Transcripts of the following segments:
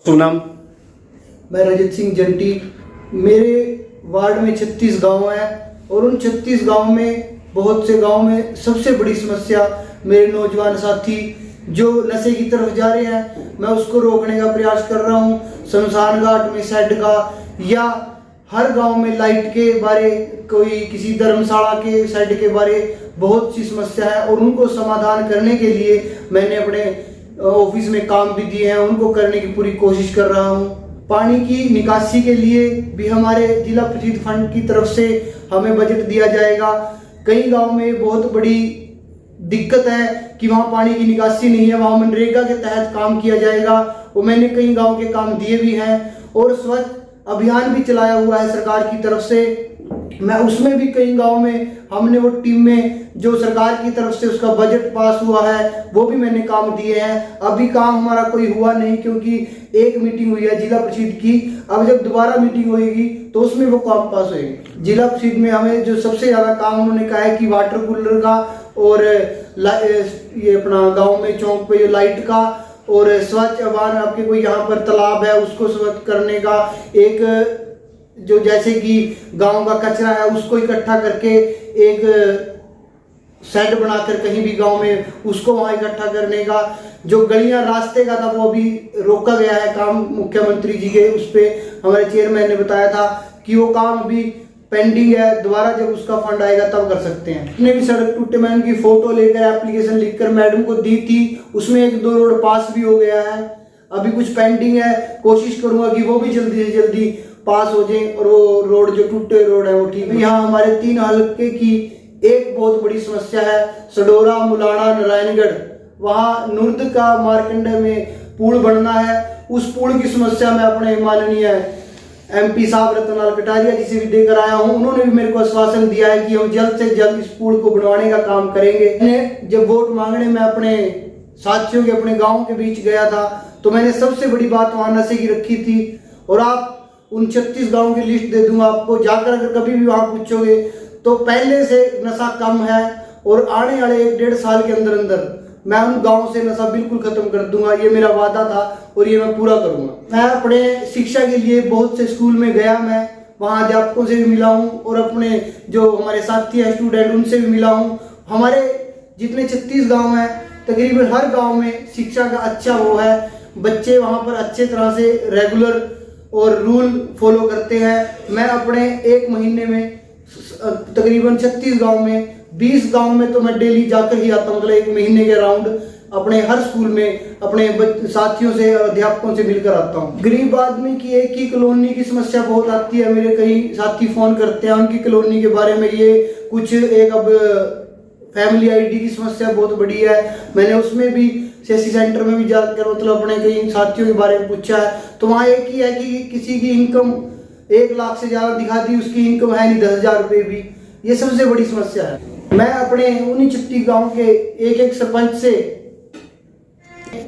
सुनाम। मैं रजत सिंह जंटी। मेरे वार्ड में 36 गांव हैं और उन 36 गांव में बहुत से गांव में सबसे बड़ी समस्या मेरे नौजवान साथी जो नशे की तरफ जा रहे हैं, मैं उसको रोकने का प्रयास कर रहा हूं। शमशान घाट में शेड का या हर गांव में लाइट के बारे, कोई किसी धर्मशाला के शेड के बारे बहुत सी समस्या है और उनको समाधान करने के लिए मैंने अपने ऑफिस में काम भी दिए हैं, उनको करने की पूरी कोशिश कर रहा हूं। पानी की निकासी के लिए भी हमारे जिला परिषद फंड की तरफ से हमें बजट दिया जाएगा। कई गांव में बहुत बड़ी दिक्कत है कि वहां पानी की निकासी नहीं है, वहां मनरेगा के तहत काम किया जाएगा और मैंने कई गांव के काम दिए भी हैं और स्वच्छ अभियान भी चलाया हुआ है सरकार की तरफ से। मैं उसमें भी कई गांव में हमने वो टीम में जो सरकार की तरफ से उसका बजट पास हुआ है वो भी मैंने काम दिए हैं। अभी काम हमारा कोई हुआ नहीं क्योंकि एक मीटिंग हुई है जिला परिषद की। अब जब दोबारा मीटिंग होगी तो उसमें वो काम पास होएंगे। जिला परिषद में हमें जो सबसे ज्यादा काम उन्होंने कहा है कि वाटर कूलर का और ये अपना गाँव में चौक पे लाइट का और स्वच्छ अभियान, आपके कोई यहाँ पर तालाब है उसको स्वच्छ करने का, एक जो जैसे कि गांव का कचरा है उसको इकट्ठा करके एक शेड बनाकर कहीं भी गांव में उसको वहां इकट्ठा करने का, जो गलियां रास्ते का था वो अभी रोका गया है काम मुख्यमंत्री जी के उस पे हमारे चेयरमैन ने बताया था कि वो काम अभी पेंडिंग है, दोबारा जब उसका फंड आएगा तब कर सकते हैं। उसने भी सड़क टूटे मैन की फोटो लेकर एप्लीकेशन लिखकर मैडम को दी थी, उसमें 1-2 रोड पास भी हो गया है, अभी कुछ पेंडिंग है। कोशिश करूंगा कि वो भी जल्दी से जल्दी पास हो जाए और वो रोड जो टूटे रोड है वो ठीक है। यहाँ हमारे 3 हल्के की एक बहुत बड़ी समस्या है, सडोरा, मुलाना, नारायणगढ़। वहाँ नुर्द का मार्कंडे में पुल बनना है, उस पुल की समस्या में अपने माननीय MP साहब रतनलाल कटारिया जी से भी देकर आया हूँ। उन्होंने भी मेरे को आश्वासन दिया है कि हम जल्द से जल्द इस पुल को बनवाने का काम करेंगे। जब वोट मांगने में अपने साथियों के अपने गाँव के बीच गया था तो मैंने सबसे बड़ी बात वहाँ नशे की रखी थी और आप उन 36 गांव की लिस्ट दे दूंगा आपको, जाकर अगर कभी भी वहां पूछोगे तो पहले से नशा कम है और आने वाले 1-1.5 साल के अंदर अंदर मैं उन गांव से नशा बिल्कुल खत्म कर दूंगा। ये मेरा वादा था और ये मैं पूरा करूंगा। मैं अपने शिक्षा के लिए बहुत से स्कूल में गया, मैं वहाँ अध्यापकों से भी मिला हूँ और अपने जो हमारे साथी हैं स्टूडेंट उनसे भी मिला हूँ। हमारे जितने 36 गाँव हैं तकरीबन हर गाँव में शिक्षा का अच्छा वो है, बच्चे वहाँ पर अच्छे तरह से रेगुलर और रूल फॉलो करते हैं। मैं अपने 1 महीने में तकरीबन 36 गांव में 20 गांव में तो मैं डेली जाकर ही आता हूँ, मतलब 1 महीने के राउंड अपने हर स्कूल में अपने साथियों से और अध्यापकों से मिलकर आता हूँ। गरीब आदमी की एक ही कॉलोनी की समस्या बहुत आती है, मेरे कई साथी फोन करते हैं उनकी कॉलोनी के बारे में। ये कुछ एक अब फैमिली ID की समस्या बहुत बड़ी है, मैंने उसमें भी CSC सेंटर में भी जाकर मतलब अपने कई साथियों के बारे में पूछा है तो वहाँ एक ही है कि किसी की इनकम 1 लाख से ज़्यादा दिखा दी, उसकी इनकम है नहीं 10,000 रुपये भी। ये सबसे बड़ी समस्या है। मैं अपने 36 गांव के एक सरपंच से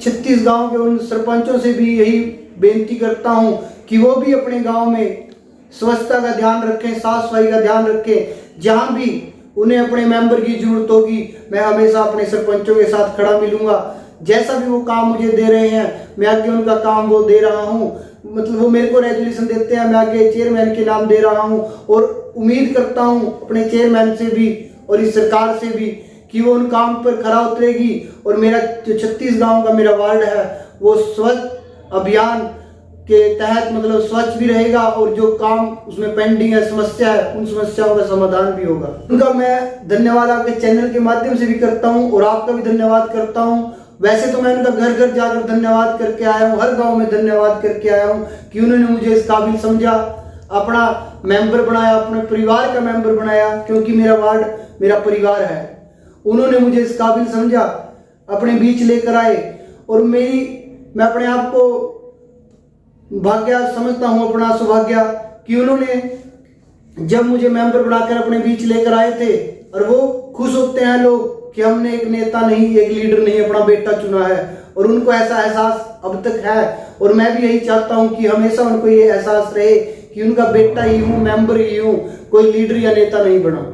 36 गांव के उन सरपंचों से भी यही बेनती करता हूँ कि वो भी अपने गाँव में स्वच्छता का ध्यान रखें, साफ सफाई का ध्यान रखें। जहाँ भी उन्हें अपने मेंबर की जरूरत होगी मैं हमेशा अपने सरपंचों के साथ खड़ा मिलूंगा। जैसा भी वो काम मुझे दे रहे हैं मैं आगे उनका काम वो दे रहा हूँ, मतलब वो मेरे को रेजोल्यूशन देते हैं, मैं आगे चेयरमैन के नाम दे रहा हूँ और उम्मीद करता हूँ अपने चेयरमैन से भी और इस सरकार से भी कि वो उन काम पर खरा उतरेगी और मेरा जो 36 गाँव का मेरा वार्ड है वो स्वच्छ अभियान के तहत मतलब स्वच्छ भी रहेगा और जो काम उसमें पेंडिंग है, समस्या है, उन समस्याओं का समाधान भी होगा। उनका मैं धन्यवाद आपके चैनल के माध्यम से भी करता हूँ और आपका भी धन्यवाद करता हूँ। वैसे तो मैं उनका घर घर जाकर धन्यवाद करके आया हूँ, हर गांव में धन्यवाद करके आया हूँ कि उन्होंने मुझे इस काबिल समझा, अपना मेंबर बनाया, अपने परिवार का मेंबर बनाया, क्योंकि मेरा वार्ड मेरा परिवार है। उन्होंने मुझे इस काबिल समझा, अपने बीच लेकर आए और मैं अपने आप को भाग्य समझता हूँ, अपना सौभाग्य कि उन्होंने जब मुझे मेंबर बनाकर अपने बीच लेकर आए थे। और वो खुश होते हैं लोग कि हमने एक नेता नहीं, एक लीडर नहीं, अपना बेटा चुना है और उनको ऐसा एहसास अब तक है और मैं भी यही चाहता हूं कि हमेशा उनको ये एहसास रहे कि उनका बेटा ही हूं, मेंबर ही हूं, कोई लीडर या नेता नहीं बना।